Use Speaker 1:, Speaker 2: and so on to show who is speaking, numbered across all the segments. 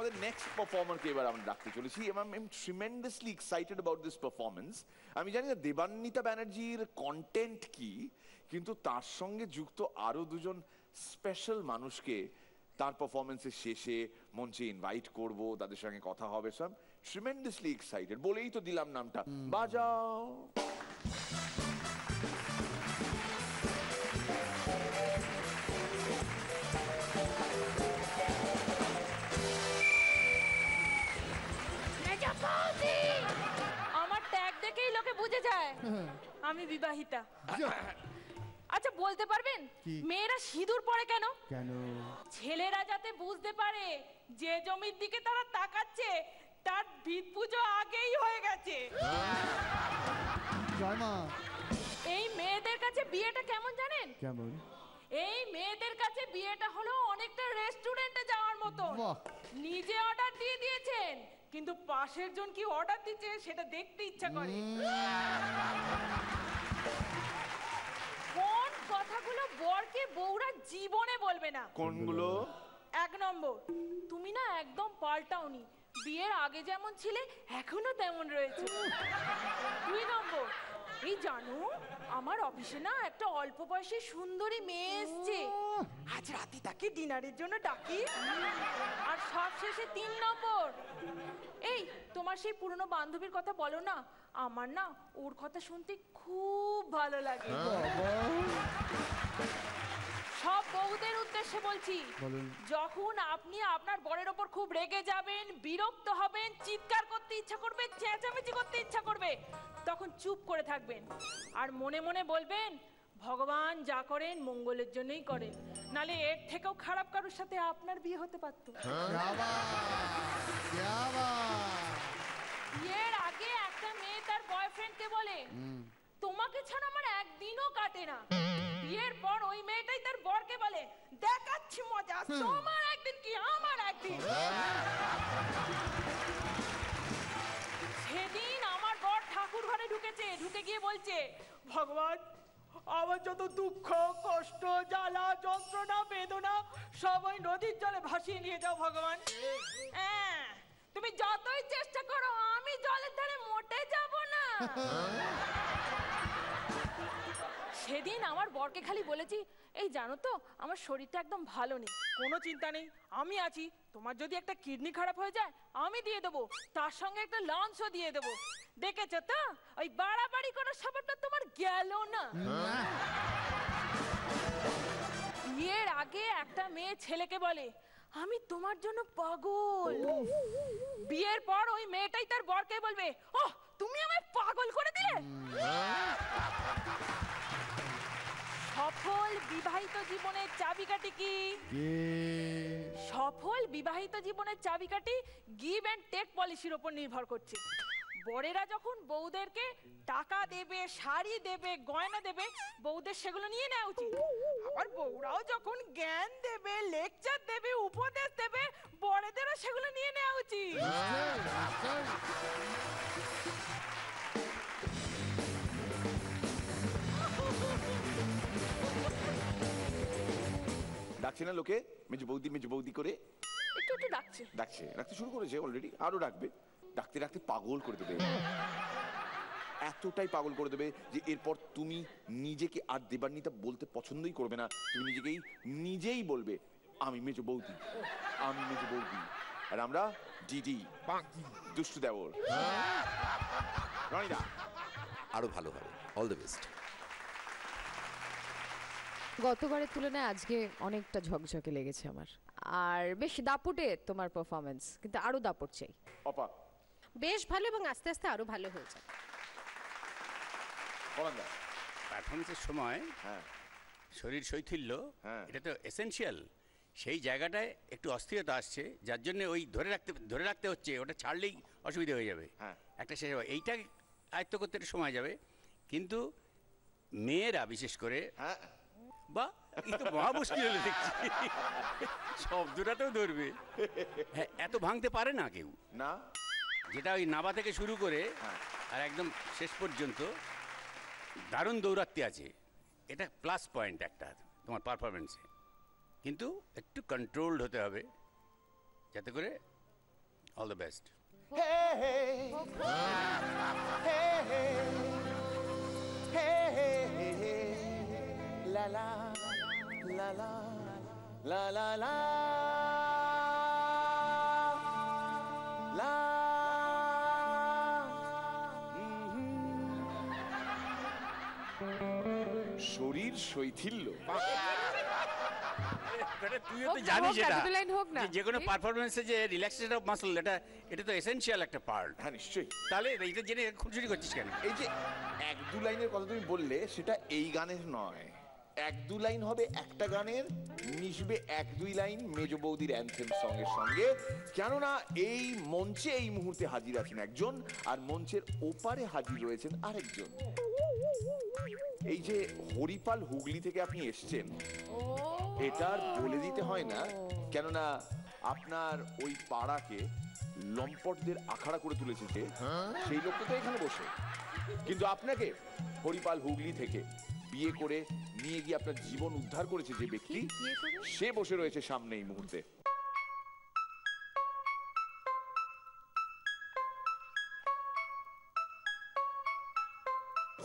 Speaker 1: আমাদের নেক্সট পারফর্মারকে এবার আমরা ডাকতে চলেছি এবং I am tremendously excited about this performance. আমি জানি না দেবান্বিতা ব্যানার্জির কন্টেন্ট কি, কিন্তু তার সঙ্গে যুক্ত আরো দুজন স্পেশাল মানুষকে তার পারফরমেন্সের শেষে মঞ্চে ইনভাইট করব, তাদের সঙ্গে কথা হবে। সব ট্রিমেন্ডাসলি এক্সাইটেড, বলেই তো দিলাম নামটা। বাজাও।
Speaker 2: আমার ট্যাগ দেখেই লোকে বুঝে যায় আমি বিবাহিতা। আচ্ছা বলতে পারবেন মেয়েরা সিঁদুর পরে কেন? ছেলেরা যাতে বুঝতে পারে যে জমির দিকে তারা তাকাচ্ছে তার ভিত পুজো আগেই হয়ে গেছে। এই মেয়েদের কাছে বিয়েটা কেমন জানেন? কেমন? এই মেয়েদের কাছে বিয়েটা হলো অনেকটা রেস্টুরেন্টে যাওয়ার মতো। নিজে অর্ডার দিয়ে দিয়েছেন, কিন্তু পাশের জন কি অর্ডার দিচ্ছে সেটা দেখতে ইচ্ছা করে। কোন কথাগুলো বরকে বউরা জীবনে বলবে না?
Speaker 1: কোনগুলো?
Speaker 2: 1 নম্বর, তুমি না একদম পাল্টাওনি, বিয়ের আগে যেমন ছিলে এখনো তেমন রয়েছে। 2 নম্বর, এই জানো আমার অফিসে না একটা অল্প বয়সী সুন্দরী মেয়ে এসছে, আজ রাতে তাকে ডিনারের জন্য ডাকি। আর সবশেষে 3 নম্বর, এই তোমার সেই পুরনো বান্ধবীর কথা বলো না, আমার না ওর কথা শুনতে খুব ভালো লাগে। সব বউদের উদ্দেশ্যে বলছি, যখন আপনি আপনার বরের ওপর খুব রেগে যাবেন, বিরক্ত হবেন, চিৎকার করতে ইচ্ছা করবে, চেঁচামেচি করতে ইচ্ছা করবে, তখন চুপ করে থাকবেন আর মনে মনে বলবেন ভগবান যা করেন মঙ্গলের জন্যই করেন, নালে এর থেকেও খারাপ কারোর সাথে আপনার বিয়ে হতে পারত। বিয়ের আগে একটা মেয়ে তার বয়ফ্রেন্ডকে বলে তোমাকে ছাড়া আমার একদিনও কাটে না। বিয়ের পর ওই মেয়েটাই তার বরকে বলে দেখাচ্ছি মজা, তোমার একদিন কি আমার একদিন। সেদিন আমার বর ঠাকুর ঘরে ঢুকেছে, ঢুকে গিয়ে বলছে ভগবান আমার যত দুঃখ কষ্ট জ্বালা যন্ত্রণা বেদনা সবাই নদীর জলে ভাসিয়ে নিয়ে যাও ভগবান। তুমি যতই চেষ্টা করো আমি জলের ধারে মোটে যাব না। সেদিন আমার বরকে খালি বলেছি এই জানো তো আমার শরীরটা একদম ভালো নেই, কোনো চিন্তা নেই আমি আছি, তোমার যদি একটা কিডনি খারাপ হয়ে যায় আমি দিয়ে দেবো, তার সঙ্গে একটা লঞ্চও দিয়ে দেবো। দেখেছো তো ওই বাড়াবাড়ি করার স্বভাবটা তোমার গেল না। বিয়ের আগে একটা মেয়ে ছেলেকে বলে আমি তোমার জন্য পাগল, বিয়ের পর ওই মেয়েটাই তার বরকে বলবে ওহ তুমি আমায় পাগল করে দিলে। সফল বিবাহিত জীবনের চাবিকাঠি কি? সফল বিবাহিত জীবনের চাবিকাঠি গিভ অ্যান্ড টেক পলিসির উপর নির্ভর করছে। বরেরা যখন বউদেরকে টাকা দেবে, শাড়ি দেবে, গয়না দেবে, বউদের সেগুলো নিয়ে নেওয়া উচিত। আবার বউরাও যখন জ্ঞান দেবে, লেকচার দেবে, উপদেশ দেবে, বরেদেরও সেগুলো নিয়ে নেওয়া উচিত।
Speaker 1: ডাকছে না লোকে মেজো বৌদি করে?
Speaker 2: একটু
Speaker 1: ডাকতে শুরু করেছে অলরেডি, আরো ডাকবে। ডাকতে ডাকতে পাগল করে দেবে, এতটাই পাগল করে দেবে যে এরপর তুমি নিজেকে আর দেবান্বিতা বলতে পছন্দই করবে না। তুমি নিজেই বলবে আমি মেজো বৌদি, আমি মেজো বৌদি, আর আমরা ডিডি দুষ্টু দেবর। রনিদা
Speaker 3: আরো ভালো হবে, অল দ্য বেস্ট।
Speaker 4: গতবারের তুলনায় আজকে অনেকটা ঝকঝকে লেগেছে আমার, আর বেশ দাপুটে তোমার পারফরমেন্স, কিন্তু আরো দাপুট চাই।
Speaker 1: অপা
Speaker 5: বেশ ভালো এবং আস্তে আস্তে আরো ভালো হয়ে যাবে।
Speaker 6: পারফরমেন্সের সময় শরীর শৈথিল্য এটা তো এসেনশিয়াল, সেই জায়গাটায় একটু অস্থিরতা আসছে, যার জন্য ওই ধরে রাখতে হচ্ছে, ওটা ছাড়লেই অসুবিধা হয়ে যাবে। একটা শেষ হবে, এইটা আয়ত্ত করতে একটু সময় যাবে, কিন্তু মেয়েরা বিশেষ করে বা কিন্তু মহা মুশকিল হলে দেখছি শব্দটাতেও ধরবে। হ্যাঁ, এত ভাঙতে পারে না কেউ
Speaker 1: না,
Speaker 6: যেটা ওই নাবা থেকে শুরু করে আর একদম শেষ পর্যন্ত দারুণ দৌরাত্ম্য আছে। এটা প্লাস পয়েন্ট একটা তোমার পারফরমেন্সে, কিন্তু একটু কন্ট্রোলড হতে হবে যাতে করে all the best.
Speaker 1: Hey, hey. Hey, hey. Hey, hey, hey, hey. La la la la la la la la. শরীর শৈথিল্য।
Speaker 6: তুইও
Speaker 4: হোক
Speaker 6: তো
Speaker 4: না,
Speaker 6: জানিস
Speaker 4: হোক না,
Speaker 6: এটা
Speaker 4: দুটো লাইন হোক না।
Speaker 6: যে কোনো
Speaker 4: কি?
Speaker 6: পারফরমেন্সে যে রিল্যাক্সেশন অফ মাসল এটা তো এসেনশিয়াল একটা পার্ট।
Speaker 1: হ্যাঁ নিশ্চয়ই।
Speaker 6: তাহলে এটা জেনে খুনসুটি করছিস কেন?
Speaker 1: এই যে এক দু লাইনের কথা তুমি বললে সেটা এই গানের নয়। এক দু লাইন হবে একটা গানের, মিশবে এক দুই লাইন মেজ বৌদির অ্যানথেম সঙ্গের সঙ্গে। কেননা এই মঞ্চে এই মুহূর্তে হাজির আছেন একজন, আর মঞ্চের ওপারে হাজির রয়েছেন আরেকজন। এই যে হরিপাল হুগলি থেকে আপনি এসছেন, এটা আর বলে দিতে হয় না, কেননা আপনার ওই পাড়াকে লম্পটদের আখাড়া করে তুলেছে যে সেই লোকটা তো এখানে বসে, কিন্তু আপনাকে হরিপাল হুগলি থেকে বিয়ে করে নিয়ে গিয়ে আপনার জীবন উদ্ধার করেছে যে ব্যক্তি, সে বসে রয়েছে সামনে এই মুহূর্তে।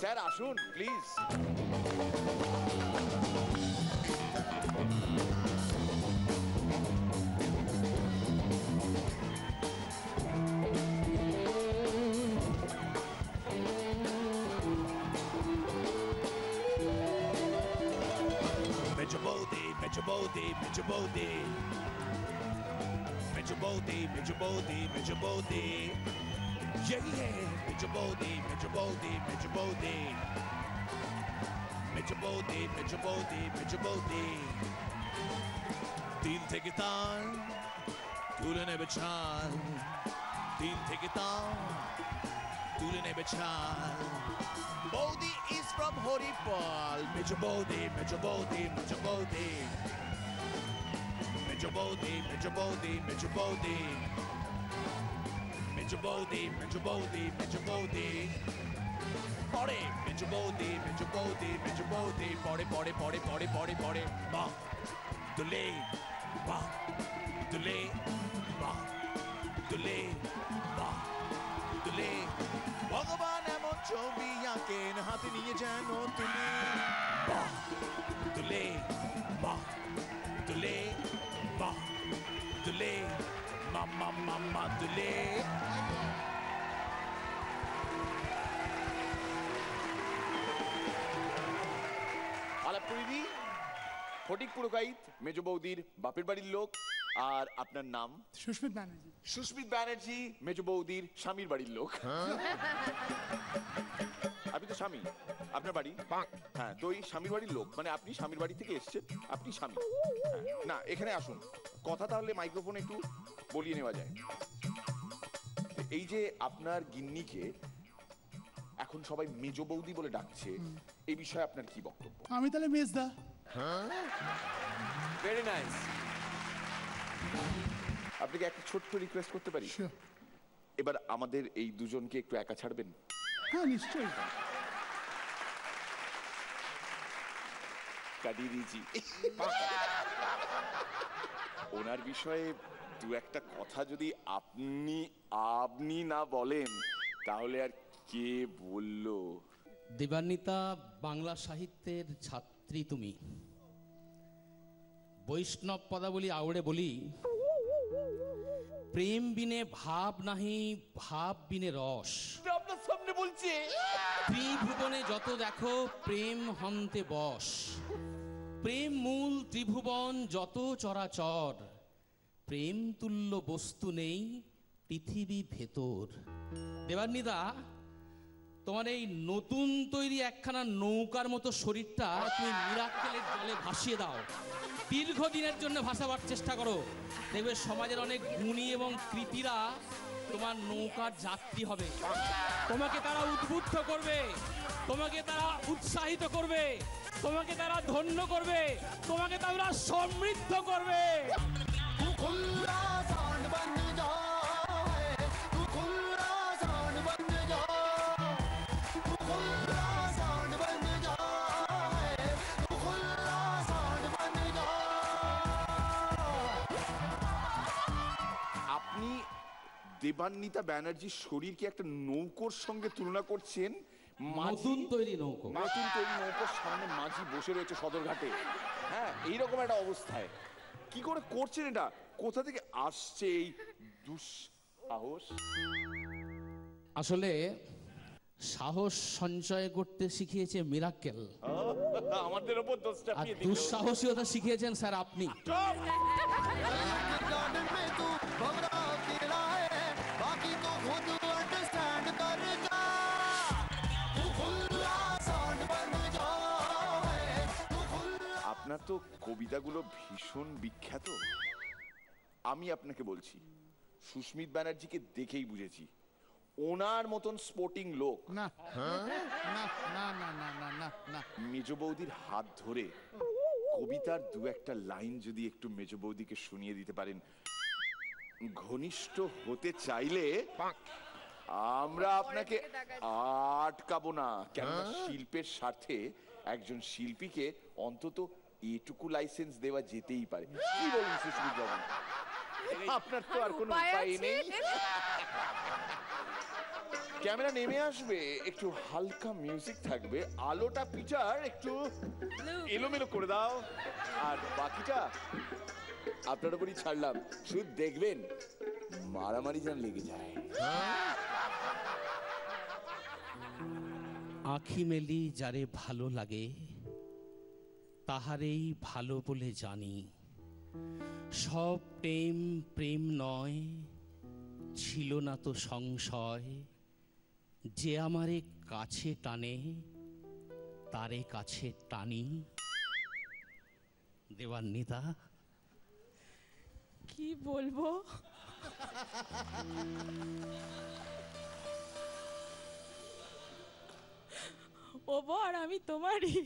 Speaker 1: স্যার আসুন please.
Speaker 7: Metro Bodhi, Metro Bodhi, Metro Bodhi. Metro Bodhi, Metro Bodhi, Metro Bodhi. Yeah, yeah. Metro Bodhi, Metro Bodhi, Metro Bodhi. Metro Bodhi, Metro Bodhi, Metro Bodhi. Dil থেকে তার তুলে নেবে ছাল, দিল থেকে তার তুলে নেবে ছাল। Bodhi is from Horipal. Metro Bodhi, Metro Bodhi, Metro Bodhi. Metro Bodhi, Metro Bodhi, Metro Bodhi. Metro Bodhi, Metro Bodhi, Metro Bodhi. Pore, Metro Bodhi, Metro Bodhi, Metro Bodhi. Pore. Ma, dule, ma, dule, ma, dule, ma, dule. ভগবান এমন ছবি আঁকেন হাতে নিয়ে যেন তুলে, বাহ তুলে, বাহ তুলে, বাহ তুলে, মামা তুলে।
Speaker 1: আলাপ করে দিই, ফটিক পুরকাইত মেজ বৌদির বাপের বাড়ির লোক, আর আপনার নাম?
Speaker 8: সুস্মিত ব্যানার্জি।
Speaker 1: সুস্মিত ব্যানার্জি মেজ বৌদির স্বামীর বাড়ির লোক। আপনি তো স্বামী, আপনার বাড়ি? হ্যাঁ, তো এই স্বামীর বাড়ির লোক মানে আপনি স্বামীর বাড়ি থেকে এসছেন, আপনি স্বামী। না এখানে আসুন, কথা তাহলে মাইক্রোফোনে একটু বলিয়ে নেওয়া যায়। এই যে আপনার গিন্নিকে এখন সবাই মেজ বৌদি বলে ডাকছে, এই বিষয়ে আপনার কি বক্তব্য?
Speaker 8: আমি তাহলে মেজদা।
Speaker 1: Very nice. আপনাকে একটা ছোট্ট রিকোয়েস্ট করতে পারি? এবার আমাদের এই দুজনকে একটু একা ছাড়বেন?
Speaker 8: হ্যাঁ নিশ্চয়ই।
Speaker 1: কাদিরিজি ওনার বিষয়ে দু একটা কথা যদি আপনি না বলেন তাহলে আর কে বললো?
Speaker 9: দেবান্বিতা, বাংলা সাহিত্যের ছাত্রী তুমি। বৈষ্ণব পদাবলী আউড়ে বলি, প্রেম বিনে ভাব নাহি, ভাব বিনে রস।
Speaker 1: আপনার সামনে বলছে
Speaker 9: ত্রিভুবনে যত দেখো প্রেম হন্তে বশ। প্রেম মূল ত্রিভুবন যত চরাচর, প্রেম তুল্য বস্তু নেই পৃথিবী ভেতর। দেবান্বিতা, তোমার এই নতুন তৈরি একখানা নৌকার মতো শরীরটা তুমি মিরাক্কেলের জলে ভাসিয়ে দাও। দীর্ঘদিনের জন্য ভাসাবার চেষ্টা করো, দেখবে সমাজের অনেক গুণী এবং কৃতীরা তোমার নৌকার যাত্রী হবে। তোমাকে তারা উদ্বুদ্ধ করবে, তোমাকে তারা উৎসাহিত করবে, তোমাকে তারা ধন্য করবে, তোমাকে তারা সমৃদ্ধ করবে।
Speaker 1: আপনি দেবান্বিতা ব্যানার্জির শরীর কি একটা নৌকোর সঙ্গে তুলনা করছেন?
Speaker 9: নতুন তৈরি নৌকো।
Speaker 1: নতুন তৈরি নৌকোর সামনে মাঝি বসে রয়েছে সদরঘাটে, হ্যাঁ এইরকম একটা অবস্থায় কি করে করছেন এটা? কোথা থেকে আসছে এই দুঃসাহস?
Speaker 9: আসলে সাহস সঞ্চয় করতে শিখিয়েছে মিরাক্কেল,
Speaker 1: আমাদের উপর দোষ
Speaker 9: আর
Speaker 1: চাপিয়ে দিল।
Speaker 9: দুঃসাহসিকতা শিখিয়েছেন স্যার আপনি।
Speaker 1: আপনার তো কবিতাগুলো ভীষণ বিখ্যাত। আমি আপনাকে বলছি, সুস্মিত ব্যানার্জিকে দেখেই বুঝেছি ওনার মতন স্পোর্টিং লোক
Speaker 8: না না না না না না না না
Speaker 1: মেজ বৌদির হাত ধরে কবিতার দু একটা লাইন যদি একটু মেজ বৌদিকে শুনিয়ে দিতে পারেন। ঘনিষ্ঠ হতে চাইলে আমরা আপনাকে আটকাবো না, কেননা শিল্পের স্বার্থে একজন শিল্পীকে অন্তত এটুকু লাইসেন্স দেওয়া যেতেই পারে। কি বলুন সুস্মিত বাবু? আপনার তো আর কোনো উপায় নেই। ক্যামেরা নেমে আসবে, একটু হালকা মিউজিক থাকবে, আলোটা পিচার একটু এলোমেলো করে দাও, আর বাকিটা আপনার উপরই ছাড়লাম। শুধু দেখবেন মারামারি যেন লেগে যায়।
Speaker 9: আঁখি মেলি যারে ভালো লাগে তাহারেই ভালো বলে জানি, সব প্রেম প্রেম নয়, ছিল না তো সংশয়, যে আমারে কাছে টানে তারে কাছে টানি। দেবান্বিতা।
Speaker 2: কি বলবো? ও বর, আমি তোমারই।